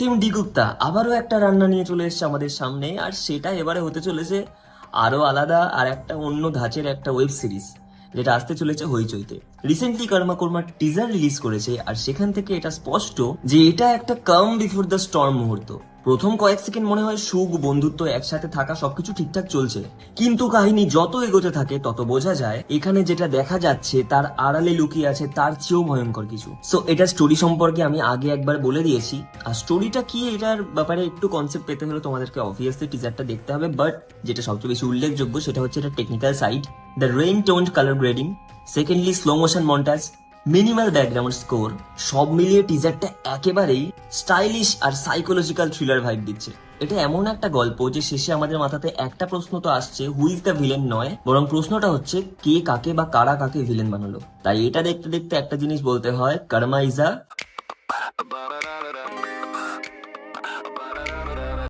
Team D Gupta আবারও একটা রান্না নিয়ে চলে এসেছে আমাদের সামনে, আর সেটা এবারে হতে চলেছে আরো আলাদা আর একটা অন্য ধাঁচের একটা ওয়েব সিরিজ, যেটা আসতে চলেছে হইচইতে। রিসেন্টলি কর্মা কর্মা টিজার রিলিজ করেছে, আর সেখান থেকে এটা স্পষ্ট যে এটা একটা কাম বিফোর দ্য স্টর্ম মুহূর্ত। প্রথম কয়েক সেকেন্ড মনে হয় সুখ, বন্ধুত্ব, একসাথে থাকা সবকিছু ঠিকঠাক চলছে, কিন্তু কাহিনী যত এগোতে থাকে তত বোঝা যায় এখানে যেটা দেখা যাচ্ছে তার আড়ালে লুকিয়ে আছে তার চেয়েও ভয়ঙ্কর কিছু। সো এটার স্টোরি সম্পর্কে আমি আগে একবার বলে দিয়েছি, আর স্টোরিটা কি এটার ব্যাপারে একটু কনসেপ্ট পেতে হলে তোমাদেরকে অবভিয়াসলি টিজারটা দেখতে হবে। বাট যেটা সবচেয়ে বেশি উল্লেখযোগ্য সেটা হচ্ছে এটা technical side, the rain toned colour grading, secondly slow motion montage, minimal background score, সব মিলিয়ে টিজারটা একেবারেই স্টাইলিশ আর সাইকোলজিক্যাল থ্রিলার ভাইব দিচ্ছে। এটা এমন একটা গল্প যে শেষে আমাদের মাথাতে একটা প্রশ্ন তো আসছে, হু ইজ দ্য ভিলেন নয়, বরং প্রশ্নটা হচ্ছে কে কাকে বা কারা কাকে ভিলেন বানালো। তাই এটা দেখতে দেখতে একটা জিনিস বলতে হয়, কর্মা ইজ আ